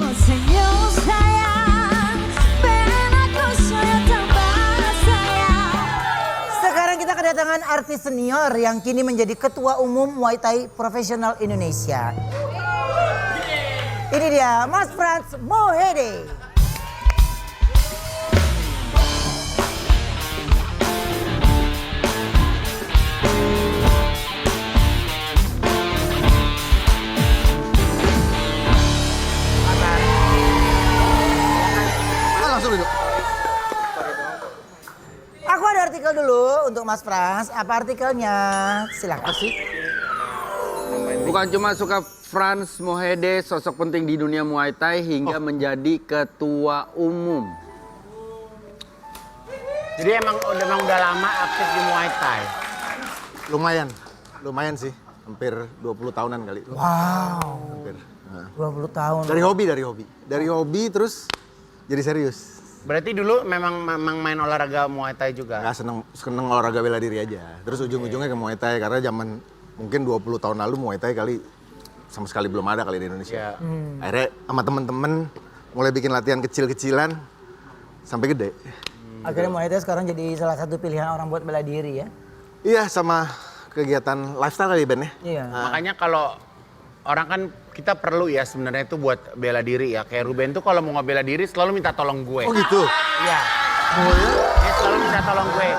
mau senyum sayang, pengen aku sayang tambah sayang. Sekarang kita kedatangan artis senior yang kini menjadi Ketua Umum Muay Thai Profesional Indonesia. Ini dia Mas Frans Mohede. Langsung duduk. Aku ada artikel dulu untuk Mas Frans. Apa artikelnya? Silakan. Bukan cuma suka Frans Mohede, sosok penting di dunia Muay Thai hingga menjadi ketua umum. Jadi emang udah lama aktif di Muay Thai. Lumayan sih. Hampir 20 tahunan kali. Wow. Hampir. Nah. 20 tahun. Dari hobi terus jadi serius. Berarti dulu memang main olahraga Muay Thai juga? Nggak seneng olahraga bela diri aja. Terus ujung-ujungnya ke Muay Thai karena zaman mungkin 20 tahun lalu Muay Thai kali sama sekali belum ada kali di Indonesia. Iya. Akhirnya sama temen-temen mulai bikin latihan kecil-kecilan sampai gede. Akhirnya Muay Thai sekarang jadi salah satu pilihan orang buat bela diri ya. Iya, sama kegiatan lifestyle kali Ben ya. Iya. Makanya kalau orang kan kita perlu ya sebenarnya itu buat bela diri ya. Kayak Ruben tuh kalau mau ngebela diri selalu minta tolong gue. Oh gitu? Iya. Oh ya? Dia selalu minta tolong gue.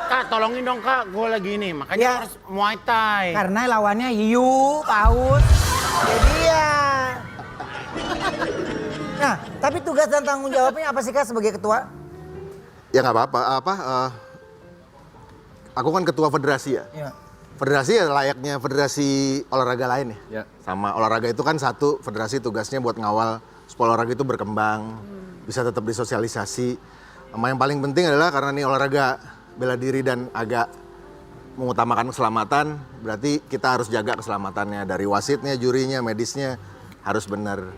Kak tolongin dong kak, gue lagi ini. Makanya Ya. harus Muay Thai. Karena lawannya hiu, paus. Jadi ya. Nah, tapi tugas dan tanggung jawabnya apa sih Kak sebagai ketua? Ya nggak apa-apa. Aku kan ketua federasi ya. Iya. Federasi ya layaknya federasi olahraga lain ya. Ya. Sama olahraga itu kan satu, federasi tugasnya buat ngawal supaya olahraga itu berkembang, bisa tetap disosialisasi. Sama yang paling penting adalah karena ini olahraga bela diri dan agak mengutamakan keselamatan, berarti kita harus jaga keselamatannya dari wasitnya, jurinya, medisnya harus benar.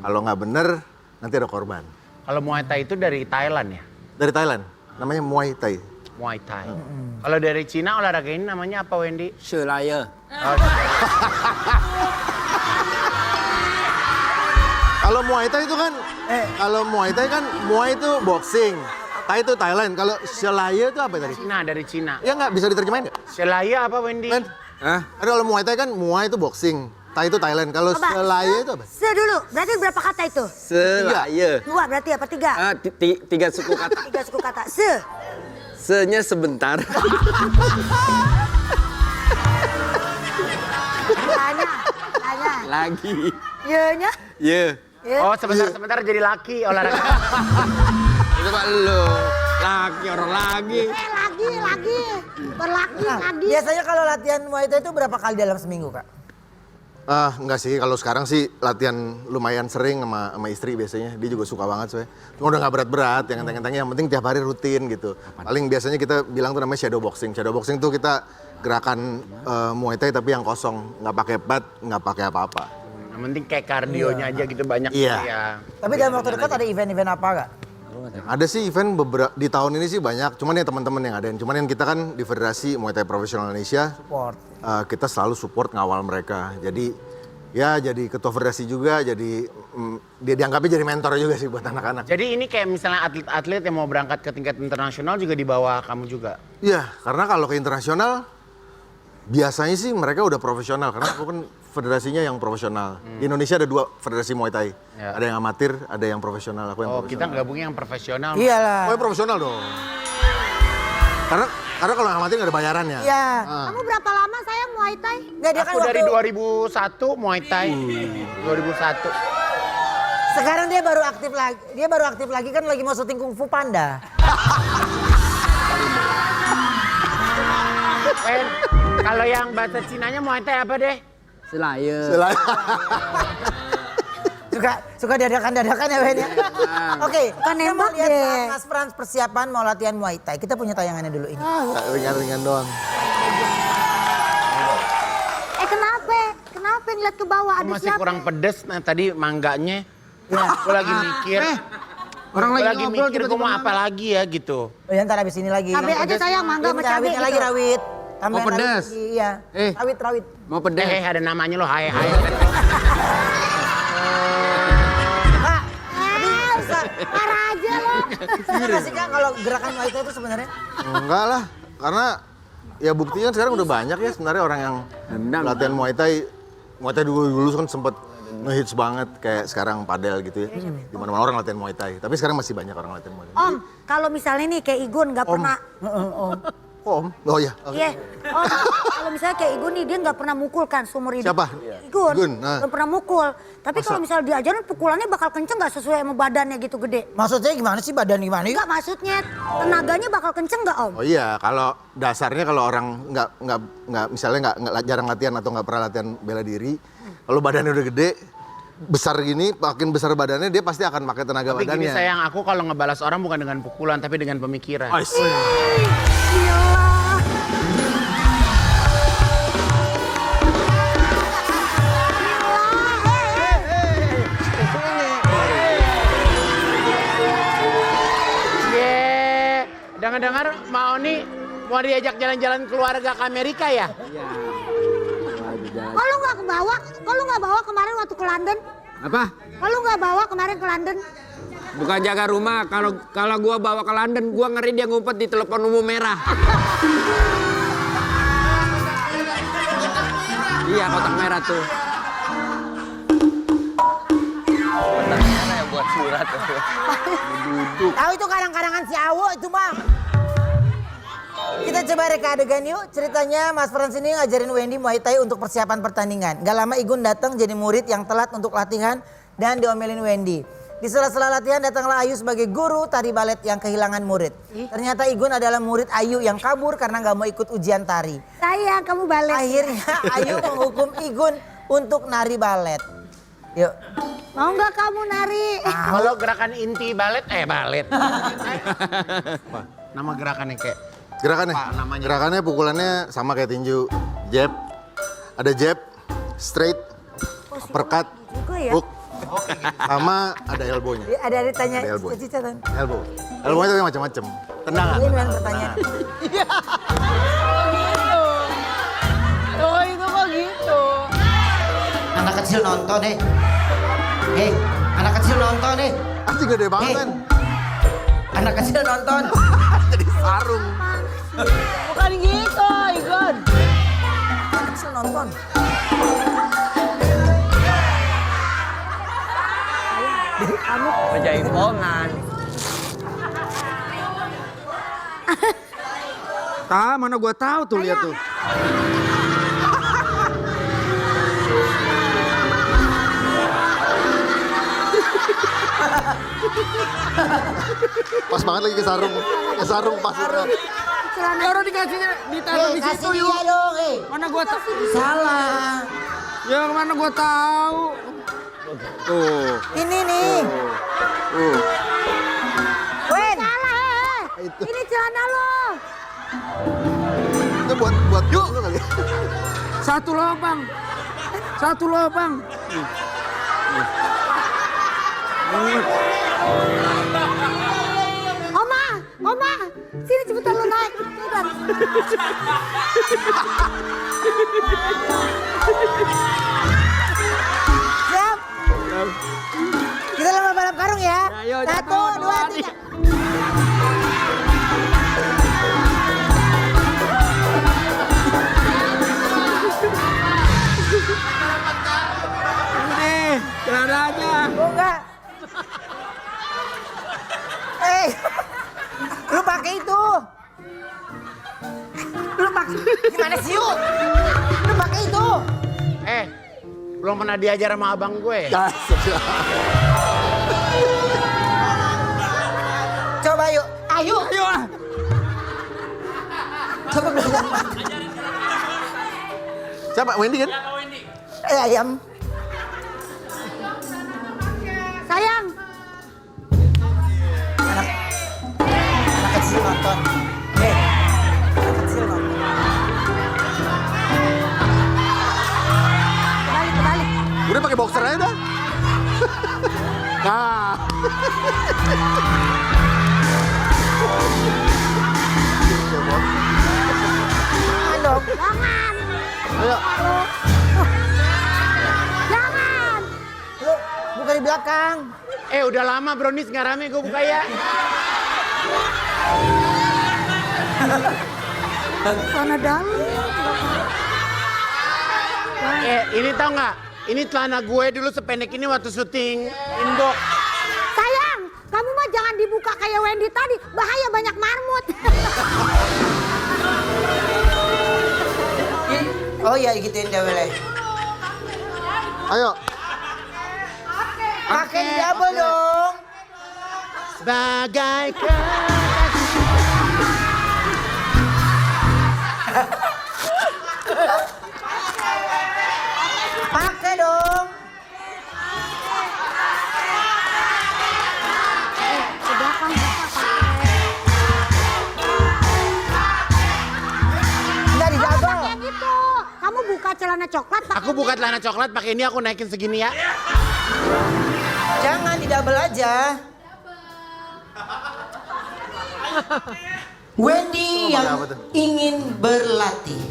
Kalau nggak benar, nanti ada korban. Kalau Muay Thai itu dari Thailand ya? Dari Thailand, namanya Muay Thai. Muay Thai. Kalau dari Cina olahraga ini namanya apa Wendy? Shelaya. Oh, Kalau Muay Thai itu kan, kalau Muay Thai kan, Muay itu boxing, Thai itu Thailand. Kalau Shelaya itu apa tadi? Cina, dari Cina. Ya nggak, bisa diterjemahin nggak? Selaya apa Wendy? Men, Hah? kalau Muay Thai kan, Muay itu boxing, Thai itu Thailand. Kalau Shelaya itu apa? Dulu, berarti berapa kata itu? Selaya. 2 berarti apa 3? Ah, 3 suku kata. 3 suku kata. Se-nya sebentar. Tanya. Lagi. Ye-nya? Ye. Oh sebentar-sebentar jadi laki olahraga. Itu Pak lu. Lagi orang lagi. Lagi. Berlaki Nah, lagi. biasanya kalau latihan Muay Thai itu berapa kali dalam seminggu Kak? Enggak sih, kalau sekarang sih latihan lumayan sering sama istri biasanya. Dia juga suka banget soalnya. Cuma udah nggak berat-berat, yang enteng-entengnya. Yang penting tiap hari rutin gitu. Paling biasanya kita bilang tuh namanya shadow boxing. Shadow boxing tuh kita gerakan Muay Thai tapi yang kosong. Nggak pakai pad, nggak pakai apa-apa. Yang penting kayak kardionya aja gitu banyak. Iya. Ya. Tapi dalam waktu dekat ada event-event apa Kak? Ada sih event di tahun ini sih banyak. Cuman ya teman-teman yang adain. Cuman yang kita kan di Federasi Muay Thai Profesional Indonesia. Support. Kita selalu support ngawal mereka. Jadi ya jadi ketua federasi juga, jadi dia dianggapnya jadi mentor juga sih buat anak-anak. Jadi ini kayak misalnya atlet-atlet yang mau berangkat ke tingkat internasional juga di bawah kamu juga? Iya, karena kalau ke internasional biasanya sih mereka udah profesional. Karena aku kan federasinya yang profesional. Di Indonesia ada 2 federasi Muay Thai. Ya. Ada yang amatir, ada yang profesional. Aku yang Oh kita profesional. gabungnya yang profesional. Iyalah. Oh, yang profesional dong. Karena kalau yang amatir nggak ada bayarannya. Iya. Kamu berapa lama saya Muay Thai? Nggak, dia kan Aku dari waktu 2001 Muay Thai. 2001. sekarang dia baru aktif lagi. Dia baru aktif lagi kan lagi mau syuting Kung Fu Panda. Kalau yang bahasa Cinanya Muay Thai apa deh? Selaya. Suka dadakan-dadakan ya Ben ya. Oke, kita mau nembak lihat deh. saat Mas Frans persiapan mau latihan Muay Thai. Kita punya tayangannya dulu ini. Ringan-ringan doang. Kenapa? Kenapa ngeliat ke bawah? Aku Ada masih siapa? kurang pedes nah, tadi mangganya. Aku lagi mikir. Orang Aku lagi lagi ngobrol mikir gue mau apa lagi ya gitu. Oh ya ntar abis ini lagi. Cabai aja sayang, mangga sama cabai Rawitnya lagi gitu. rawit. Tambahin Oh, pedas. rawit lagi, iya. Rawit. Mau pedas. Ada namanya loh, hai. Kak, Ada nggak sih Kak kalau gerakan Muay Thai itu sebenarnya? Enggak lah, karena ya buktinya sekarang udah banyak ya sebenarnya orang yang latihan Muay Thai. Muay Thai dulu kan sempet ngehits banget kayak sekarang padel gitu ya. Di mana-mana orang latihan Muay Thai. Tapi sekarang masih banyak orang latihan Muay Thai. Om, kalau misalnya nih kayak Igun nggak pernah. Kok Om? Oh iya. Oke. Iya. Om, kalau misalnya kayak Igun nih dia nggak pernah mukul kan seumur hidup. Siapa? Igun. Igun, nah. Nggak pernah mukul. Tapi kalau misalnya diajarin pukulannya bakal kenceng nggak sesuai sama badannya gitu gede. Maksudnya gimana sih badan gimana? Enggak, maksudnya tenaganya bakal kenceng nggak Om? Oh iya, kalau dasarnya kalau orang nggak misalnya nggak jarang latihan atau nggak pernah latihan bela diri, kalau badannya udah gede, besar gini, makin besar badannya dia pasti akan pakai tenaga Tapi badannya. gini sayang, aku kalau ngebalas orang bukan dengan pukulan tapi dengan pemikiran. Dengar-dengar Mbak Oni mau diajak jalan-jalan keluarga ke Amerika ya? Kok lu nggak kebawa? Kok lu nggak bawa kemarin waktu ke London? Apa? Kok lu nggak bawa kemarin ke London? Bukan jaga rumah. Kalau gua bawa ke London, gua ngeri dia ngumpet di telepon umum merah. Iya, kotak merah tuh. Kotak mana yang buat surat? Tahu itu karang-karangan si Awo itu Bang. Kita coba reka adegan yuk. Ceritanya Mas Frans ini ngajarin Wendy Muay Thai untuk persiapan pertandingan. Gak lama Igun datang jadi murid yang telat untuk latihan dan diomelin Wendy. Di sela-sela latihan datanglah Ayu sebagai guru tari balet yang kehilangan murid. Ternyata Igun adalah murid Ayu yang kabur karena gak mau ikut ujian tari. Sayang, kamu balik. Akhirnya Ayu menghukum Igun untuk nari balet. Yuk. Mau nggak kamu nari? Kalau gerakan inti balet, balet. Nama gerakannya kayak Gerakannya? Apa namanya? Gerakannya pukulannya sama kayak tinju. Jab, ada jab, straight, uppercut, Juga ya? hook, sama ada elbow-nya. Ada ditanya Ada elbow. cita-cita. Elbow. Elbow itu macam-macam. Tendangan. Ini yang pertanyaan. Oh itu kok gitu. Anak kecil nonton Hei, anak kecil nonton Anjing gede banget kan? Anak kecil nonton. Jadi sarung. Bukan gitu, Igun. Anak kecil nonton. Jaipongan. Mana gua tahu tuh, lihat tuh. Pas banget lagi ke sarung. Ke sarung pas. Ya udah dikasihnya, ditaruh di situ Kasih yuk. dia dong, Mana gua tahu? Salah. Ya mana gua tahu. Tuh. Ini nih. Wen. Salah, ini celana lo. Itu buat yuk lu kali. Satu lubang. Satu lubang. Oma, sini cepetan lo naik. Cepetan. Siap. Kita lomba balap karung ya. Ayo, 1, 2, 3. Nih, celananya. Oh enggak. Lu pakai itu. Lu pakai gimana sih yuk? Lu pakai itu. belum pernah diajar sama abang gue. Coba yuk. Ayo. Ayo lah. Coba belajar. Siapa? Wendy kan? Ayam. Sayang, Anak kecil nonton. Anak kecil nonton. kebalik. Udah pakai boxer aja dah. Nah. Dong. Jangan, Ayo. jangan. Lu buka di belakang. Udah lama brownies nggak rame gue buka ya. Celana dalam. Ini tau nggak? Ini celana gue dulu sependek ini waktu syuting Indo. Sayang, kamu mah jangan dibuka kayak Wendy tadi. Bahaya banyak marmut. Oh iya gituin deh boleh. Ayo. Pakai di double dong. Bagaikan Pakai dong. Ke belakang buka pakai. Enggak di double. Kayak gitu. Kamu buka celana coklat pakai. Aku buka celana coklat pakai ini, aku naikin segini ya. Jangan di double aja. Wendy yang apa tuh? ingin berlatih.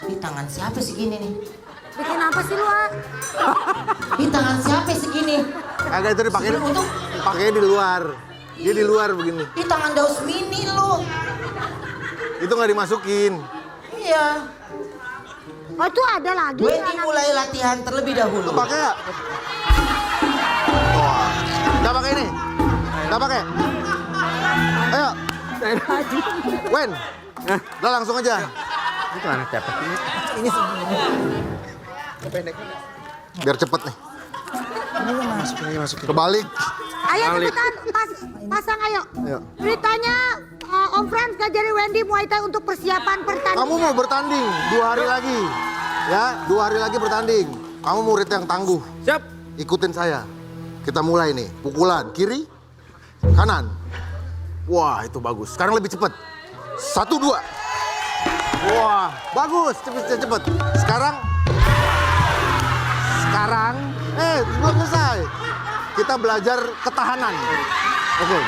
Di tangan siapa segini nih? Bikin apa sih lu, ah? Di tangan siapa segini? Agak itu dipakai pakainya di luar. Dia di luar begini. Di tangan Daus Mini lu. Itu nggak dimasukin. Iya. Oh itu ada lagi. Wendy celana- mulai latihan terlebih dahulu. Pakai nggak? Wah. Nggak pakai ini? Nggak pakai? Ayo. Wen. Udah langsung aja. Ini celana siapa sih? Ini segini. Biar cepet nih. Kebalik. Ayo cepetan, pasang ayo. Ayo. Beritanya Om Frans ngajari Wendy Muay Thai untuk persiapan pertandingan. Kamu mau bertanding 2 hari lagi. Ya, 2 hari lagi bertanding. Kamu murid yang tangguh. Siap. Ikutin saya. Kita mulai nih. Pukulan kiri, kanan. Wah, itu bagus. Sekarang lebih cepet. 1, 2. Wah, bagus. Cepet. Sekarang, belum selesai. Kita belajar ketahanan. Oke.